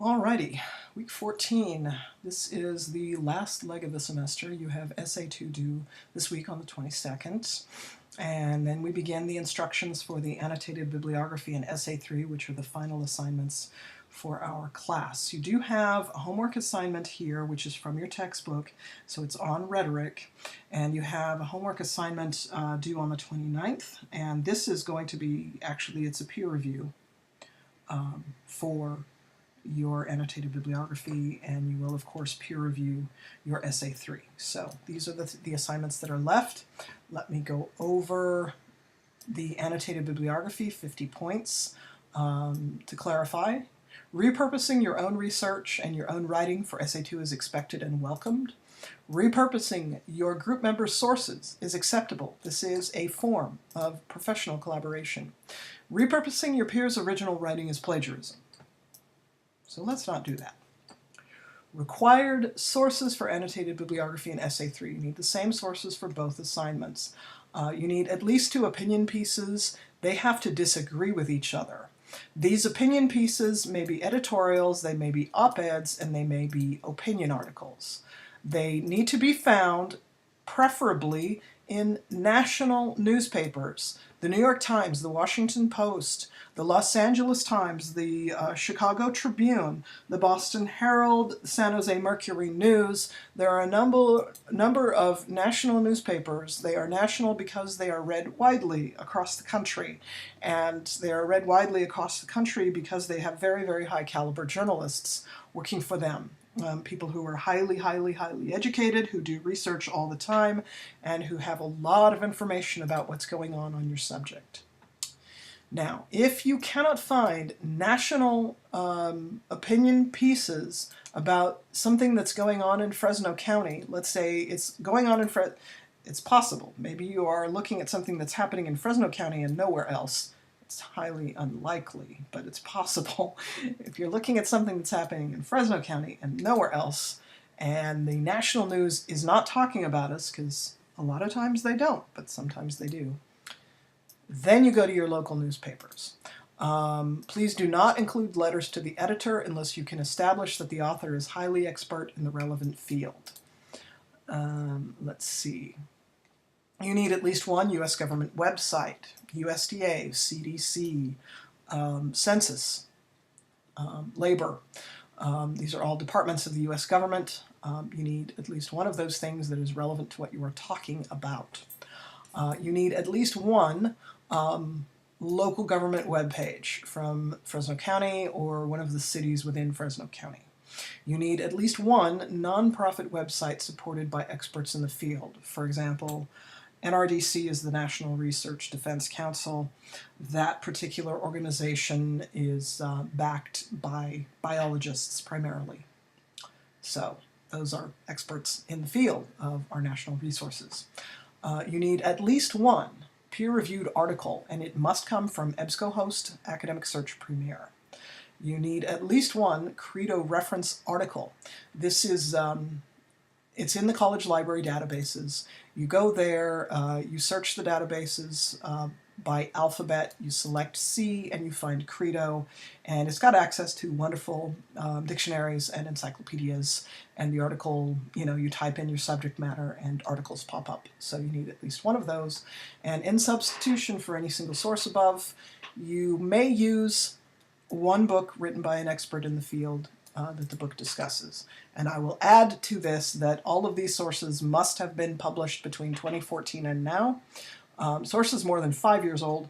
Alrighty, week 14. This is the last leg of the semester. You have Essay 2 due this week on the 22nd. And then we begin the instructions for the annotated bibliography in Essay 3, which are the final assignments for our class. You do have a homework assignment here, which is from your textbook, so it's on rhetoric. And you have a homework assignment due on the 29th, and this is going to be, actually, it's a peer review for your annotated bibliography, and you will of course peer review your Essay 3. So these are the assignments that are left. Let me go over the annotated bibliography, 50 points. To clarify, repurposing your own research and your own writing for Essay 2 is expected and welcomed. Repurposing your group members' sources is acceptable. This is a form of professional collaboration. Repurposing your peers' original writing is plagiarism. So let's not do that. Required sources for annotated bibliography in Essay 3. You need the same sources for both assignments. You need at least 2 opinion pieces. They have to disagree with each other. These opinion pieces may be editorials, they may be op-eds, and they may be opinion articles. They need to be found, preferably, in national newspapers. The New York Times, the Washington Post, the Los Angeles Times, the Chicago Tribune, the Boston Herald, the San Jose Mercury News. There are a number of national newspapers. They are national because they are read widely across the country. And they are read widely across the country because they have very, very high caliber journalists working for them. People who are highly educated, who do research all the time, and who have a lot of information about what's going on your subject. Now, if you cannot find national opinion pieces about something that's going on in Fresno County, let's say it's going on in it's possible. Maybe you are looking at something that's happening in Fresno County and nowhere else. It's highly unlikely, but it's possible. If you're looking at something that's happening in Fresno County and nowhere else, and the national news is not talking about us, because a lot of times they don't, but sometimes they do, then you go to your local newspapers. Please do not include letters to the editor unless you can establish that the author is highly expert in the relevant field. Let's see. You need at least 1 U.S. government website, USDA, CDC, Census, Labor. These are all departments of the U.S. government. You need at least 1 of those things that is relevant to what you are talking about. You need at least 1 local government webpage from Fresno County or one of the cities within Fresno County. You need at least 1 nonprofit website supported by experts in the field. For example, NRDC is the National Research Defense Council. That particular organization is backed by biologists primarily. So those are experts in the field of our national resources. You need at least 1 peer-reviewed article, and it must come from EBSCOhost Academic Search Premier. You need at least 1 Credo reference article. This is it's in the college library databases. You go there, you search the databases by alphabet, you select C, and you find Credo, and it's got access to wonderful dictionaries and encyclopedias, and the article, you type in your subject matter and articles pop up. So you need at least 1 of those. And in substitution for any single source above, you may use 1 book written by an expert in the field that the book discusses. And I will add to this that all of these sources must have been published between 2014 and now. Sources more than 5 years old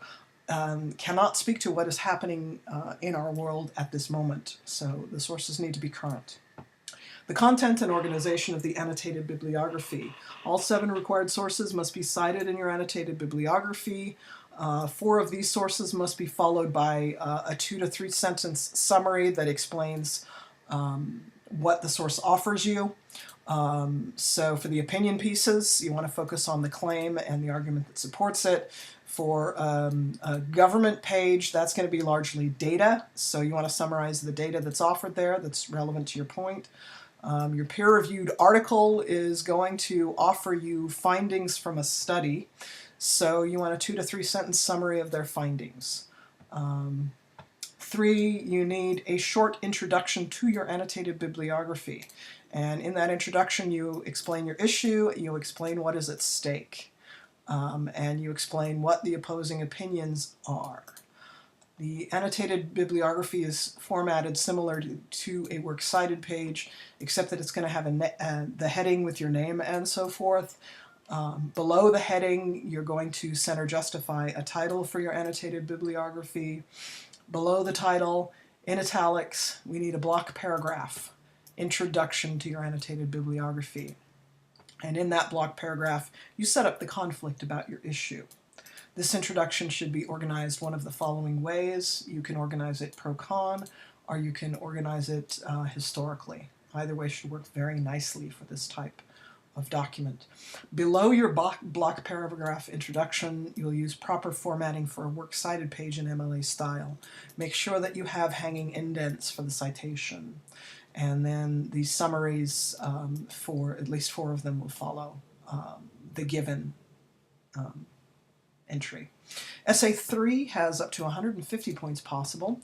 cannot speak to what is happening in our world at this moment, so the sources need to be current. The content and organization of the annotated bibliography. All 7 required sources must be cited in your annotated bibliography. 4 of these sources must be followed by a 2 to 3 sentence summary that explains what the source offers you. So for the opinion pieces, you want to focus on the claim and the argument that supports it. For a government page, that's going to be largely data, so you want to summarize the data that's offered there that's relevant to your point. Your peer-reviewed article is going to offer you findings from a study, so you want a 2 to 3 sentence summary of their findings. 3, you need a short introduction to your annotated bibliography. And in that introduction, you explain your issue, you explain what is at stake, and you explain what the opposing opinions are. The annotated bibliography is formatted similar to a works cited page, except that it's going to have the heading with your name and so forth. Below the heading, you're going to center justify a title for your annotated bibliography. Below the title, in italics, we need a block paragraph, introduction to your annotated bibliography. And in that block paragraph, you set up the conflict about your issue. This introduction should be organized one of the following ways. You can organize it pro-con, or you can organize it historically. Either way should work very nicely for this type of document. Below your block paragraph introduction, you'll use proper formatting for a works cited page in MLA style. Make sure that you have hanging indents for the citation. And then the summaries for at least 4 of them will follow the given entry. Essay 3 has up to 150 points possible.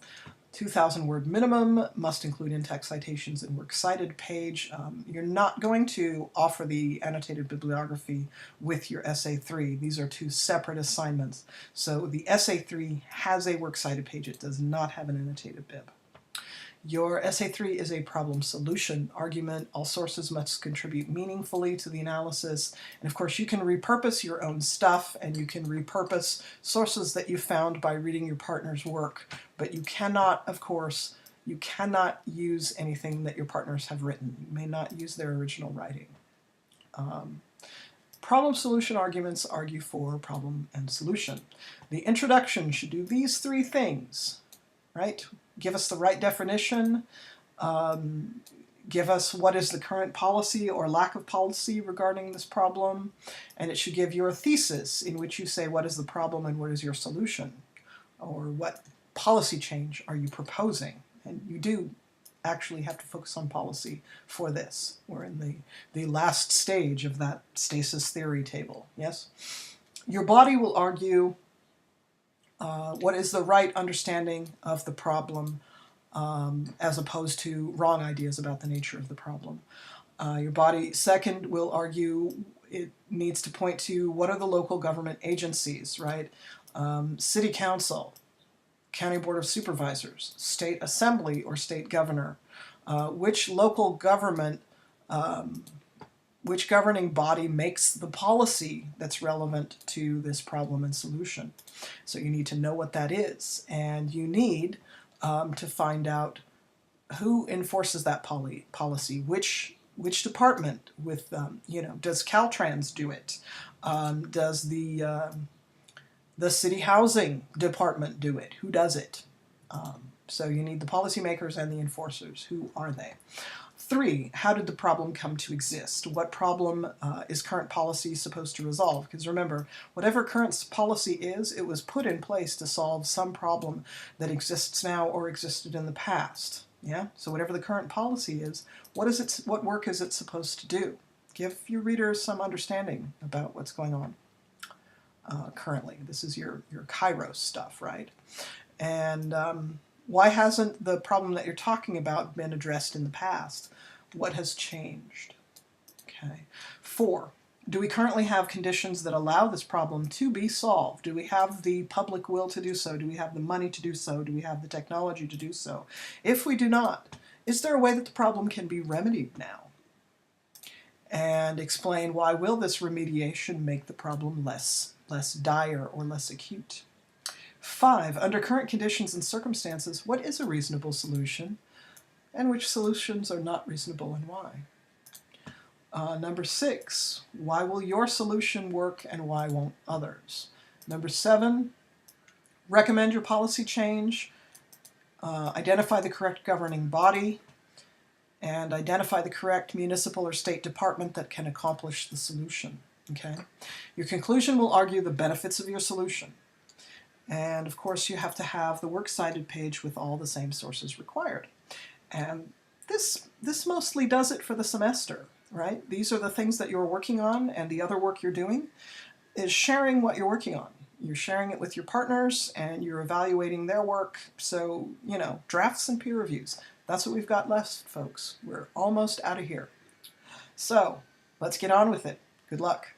2,000 word minimum, must include in-text citations and works cited page. You're not going to offer the annotated bibliography with your Essay 3. These are 2 separate assignments. So the Essay 3 has a works cited page. It does not have an annotated bib. Your Essay 3 is a problem solution argument. All sources must contribute meaningfully to the analysis. And of course, you can repurpose your own stuff, and you can repurpose sources that you found by reading your partner's work. But you cannot, of course, you cannot use anything that your partners have written. You may not use their original writing. Problem solution arguments argue for problem and solution. The introduction should do these 3 things, right? Give us the right definition, give us what is the current policy or lack of policy regarding this problem, and it should give your thesis in which you say what is the problem and what is your solution, or what policy change are you proposing. And you do actually have to focus on policy for this. We're in the last stage of that stasis theory table, yes? Your body will argue what is the right understanding of the problem as opposed to wrong ideas about the nature of the problem. Your body, second, will argue it needs to point to what are the local government agencies, right? City council, county board of supervisors, state assembly or state governor, which local government which governing body makes the policy that's relevant to this problem and solution. So you need to know what that is, and you need to find out who enforces that policy, which department, with does Caltrans do it? Does the city housing department do it? Who does it? So you need the policymakers and the enforcers. Who are they? 3, how did the problem come to exist? What problem is current policy supposed to resolve? Because remember, whatever current policy is, it was put in place to solve some problem that exists now or existed in the past. Yeah. So whatever the current policy is, what work is it supposed to do? Give your readers some understanding about what's going on currently. This is your Kairos stuff, right? And why hasn't the problem that you're talking about been addressed in the past? What has changed? Okay. 4, do we currently have conditions that allow this problem to be solved? Do we have the public will to do so? Do we have the money to do so? Do we have the technology to do so? If we do not, is there a way that the problem can be remedied now? And explain why will this remediation make the problem less dire or less acute? 5, under current conditions and circumstances, what is a reasonable solution, and which solutions are not reasonable and why? Number 6, why will your solution work and why won't others? Number 7, recommend your policy change, identify the correct governing body, and identify the correct municipal or state department that can accomplish the solution. Okay? Your conclusion will argue the benefits of your solution. And of course you have to have the works cited page with all the same sources required. And this mostly does it for the semester, right? These are the things that you're working on, and the other work you're doing is sharing what you're working on. you're sharing it with your partners and you're evaluating their work. So, drafts and peer reviews. That's what we've got left, folks. We're almost out of here. So let's get on with it. Good luck.